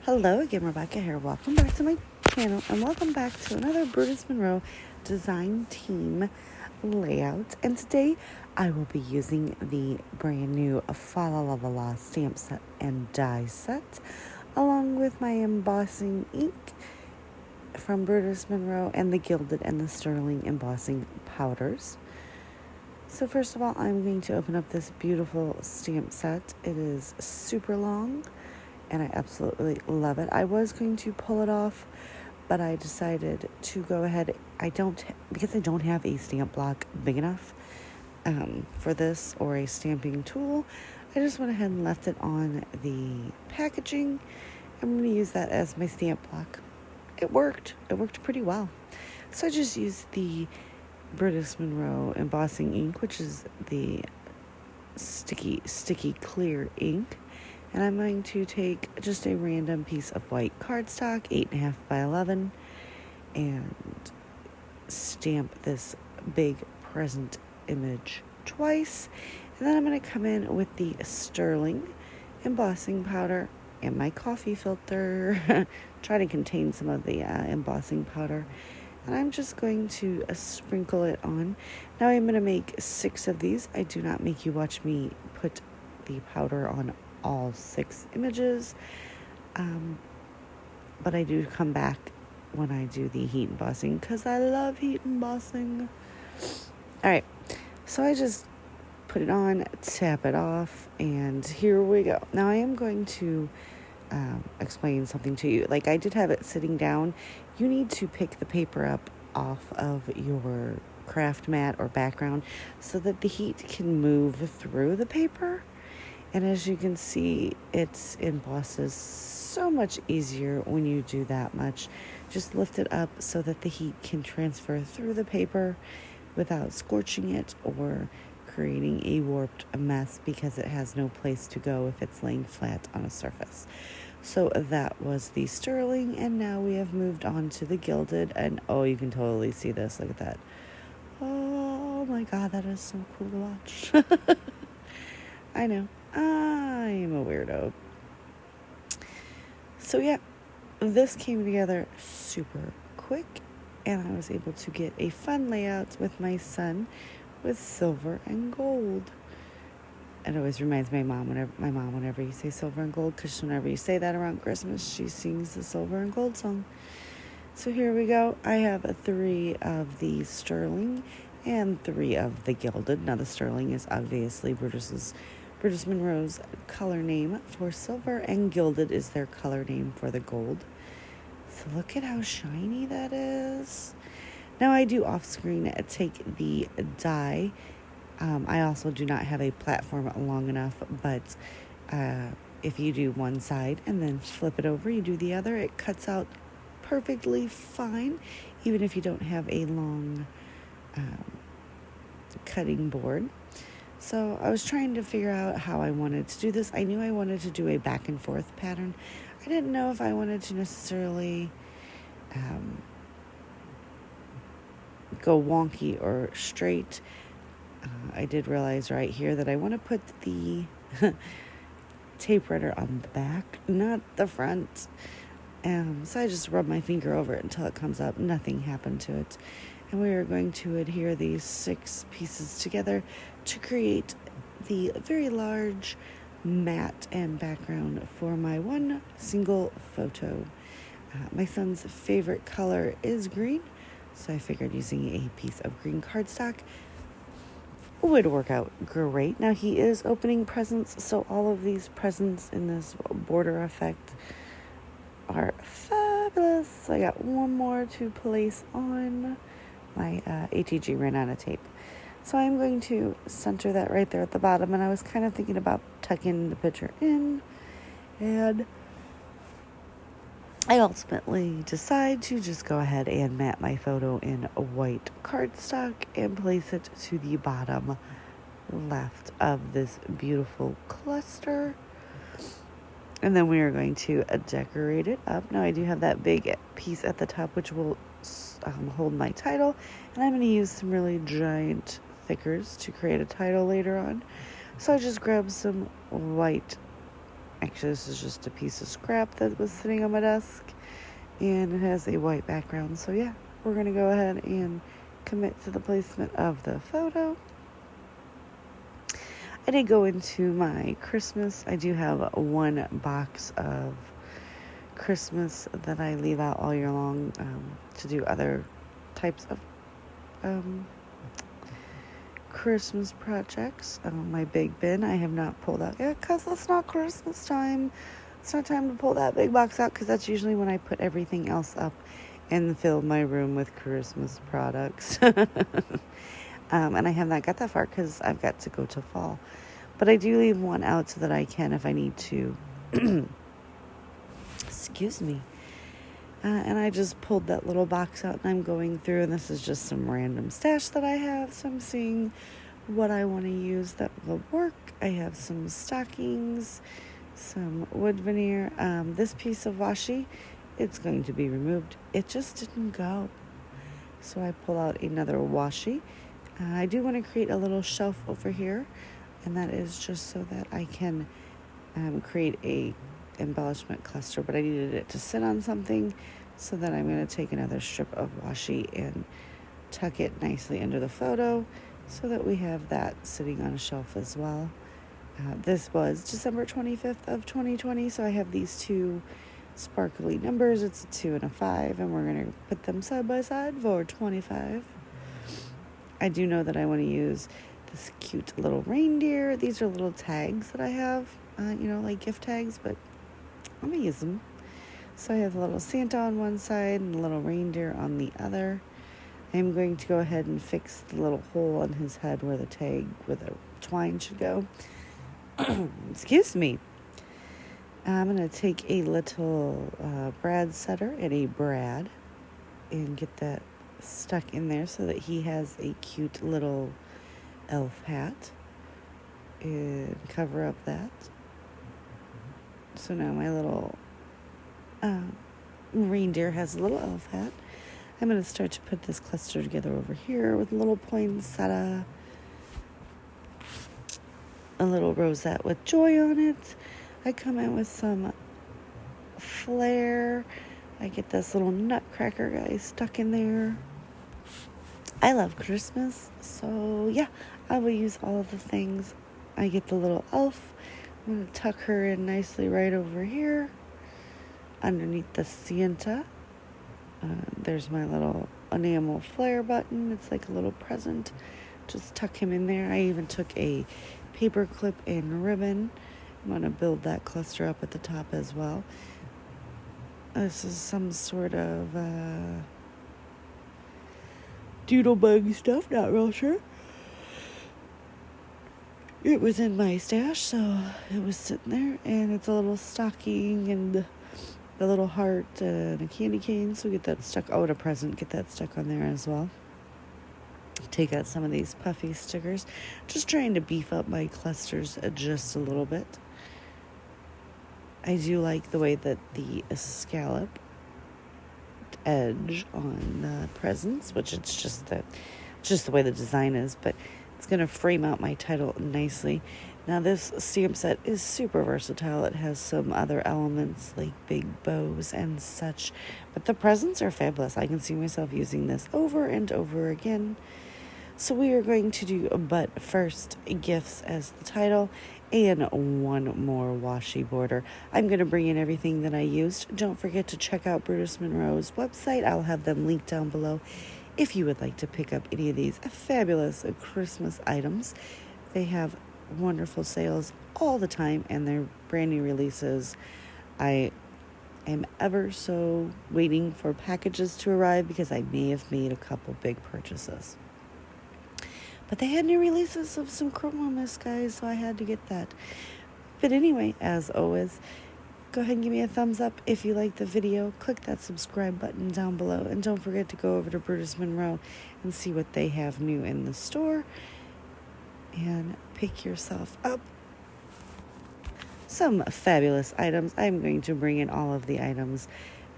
Hello again, Rebecca here. Welcome back to my channel and welcome back to another Brutus Monroe design team layout. And today I will be using the brand new Fa La La La La stamp set and die set along with my embossing ink from Brutus Monroe and the Gilded and the Sterling embossing powders. So first of all, I'm going to open up this beautiful stamp set. It is super long and I absolutely love it. I was going to pull it off, but I decided to go ahead. Because I don't have a stamp block big enough for this or a stamping tool, I just went ahead and left it on the packaging. I'm going to use that as my stamp block. It worked pretty well. So I just used the Brutus Monroe embossing ink, which is the sticky clear ink. And I'm going to take just a random piece of white cardstock, 8.5 by 11, and stamp this big present image twice. And then I'm going to come in with the Sterling embossing powder and my coffee filter. Try to contain some of the embossing powder. And I'm just going to sprinkle it on. Now I'm going to make 6 of these. I do not make you watch me put the powder on all 6 images, but I do come back when I do the heat embossing because I love heat embossing. Alright, so I just put it on, tap it off, and here we go. Now I am going to explain something to you. Like, I did have it sitting down. You need to pick the paper up off of your craft mat or background so that the heat can move through the paper. And as you can see, it embosses so much easier when you do that much. Just lift it up so that the heat can transfer through the paper without scorching it or creating a warped mess because it has no place to go if it's laying flat on a surface. So that was the Sterling, and now we have moved on to the Gilded. And oh, you can totally see this. Look at that. Oh my God, that is so cool to watch. I know. I'm a weirdo. So yeah, this came together super quick, and I was able to get a fun layout with my son with silver and gold. It always reminds my mom whenever you say silver and gold, because whenever you say that around Christmas, she sings the silver and gold song. So here we go. I have 3 of the Sterling and 3 of the Gilded. Now the Sterling is obviously Brutus Monroe's color name for silver, and Gilded is their color name for the gold. So look at how shiny that is. Now I do off screen take the die. I also do not have a platform long enough, but if you do one side and then flip it over, you do the other, it cuts out perfectly fine, even if you don't have a long cutting board. So I was trying to figure out how I wanted to do this. I knew I wanted to do a back and forth pattern. I didn't know if I wanted to necessarily go wonky or straight. I did realize right here that I want to put the typewriter on the back, not the front. So I just rub my finger over it until it comes up. Nothing happened to it. And we are going to adhere these 6 pieces together to create the very large mat and background for my one single photo. My son's favorite color is green, so I figured using a piece of green cardstock would work out great. Now he is opening presents, so all of these presents in this border effect are fabulous. So I got one more to place on. My ATG ran out of tape. So I'm going to center that right there at the bottom, and I was kind of thinking about tucking the picture in, and I ultimately decide to just go ahead and mat my photo in a white cardstock and place it to the bottom left of this beautiful cluster. And then we are going to decorate it up. Now I do have that big piece at the top which will hold my title, and I'm going to use some really giant thickers to create a title later on. So I just grabbed some white Actually, this is just a piece of scrap that was sitting on my desk, and it has a white background. So yeah, we're going to go ahead and commit to the placement of the photo. I did go into my Christmas. I do have one box of Christmas that I leave out all year long to do other types of Christmas projects. My big bin I have not pulled out yet because it's not Christmas time. It's not time to pull that big box out because that's usually when I put everything else up and fill my room with Christmas products. And I have not got that far because I've got to go to fall. But I do leave one out so that I can if I need to. Excuse me. And I just pulled that little box out and I'm going through, and this is just some random stash that I have. So I'm seeing what I want to use that will work. I have some stockings, some wood veneer. This piece of washi, it's going to be removed. It just didn't go. So I pull out another washi. I do want to create a little shelf over here, and that is just so that I can create a embellishment cluster, but I needed it to sit on something, so that I'm going to take another strip of washi and tuck it nicely under the photo so that we have that sitting on a shelf as well. This was December 25th of 2020, so I have these two sparkly numbers. It's a 2 and a 5, and we're going to put them side by side for 25. I do know that I want to use this cute little reindeer. These are little tags that I have, like gift tags, but I'm going to use them. So I have a little Santa on one side and a little reindeer on the other. I'm going to go ahead and fix the little hole on his head where the tag with the twine should go. Excuse me. I'm going to take a little brad setter and a brad and get that stuck in there so that he has a cute little elf hat, and cover up that. So now my little reindeer has a little elf hat. I'm going to start to put this cluster together over here with a little poinsettia, a little rosette with joy on it. I come in with some flare. I get this little nutcracker guy stuck in there. I love Christmas, so yeah, I will use all of the things. I get the little elf. I'm going to tuck her in nicely right over here underneath the Santa. There's my little enamel flare button. It's like a little present. Just tuck him in there. I even took a paper clip and ribbon. I'm going to build that cluster up at the top as well. This is some sort of doodlebug stuff, not real sure. It was in my stash, so it was sitting there, and it's a little stocking and a little heart and a candy cane, so get that stuck. Oh, and a present, get that stuck on there as well. Take out some of these puffy stickers. Just trying to beef up my clusters just a little bit. I do like the way that the scallop edge on the presents, which it's just the way the design is, but it's going to frame out my title nicely. Now this stamp set is super versatile. It has some other elements like big bows and such, but the presents are fabulous. I can see myself using this over and over again. So we are going to do but first gifts as the title and one more washi border. I'm going to bring in everything that I used. Don't forget to check out Brutus Monroe's website. I'll have them linked down below if you would like to pick up any of these fabulous Christmas items. They have wonderful sales all the time, and they're brand new releases. I am ever so waiting for packages to arrive because I may have made a couple big purchases. But they had new releases of some Chroma Mist, guys, so I had to get that. But anyway, as always, go ahead and give me a thumbs up if you like the video. Click that subscribe button down below. And don't forget to go over to Brutus Monroe and see what they have new in the store. And pick yourself up some fabulous items. I'm going to bring in all of the items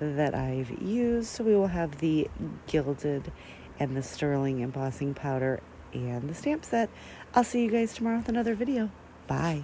that I've used. So we will have the Gilded and the Sterling Embossing Powder and the stamp set. I'll see you guys tomorrow with another video. Bye.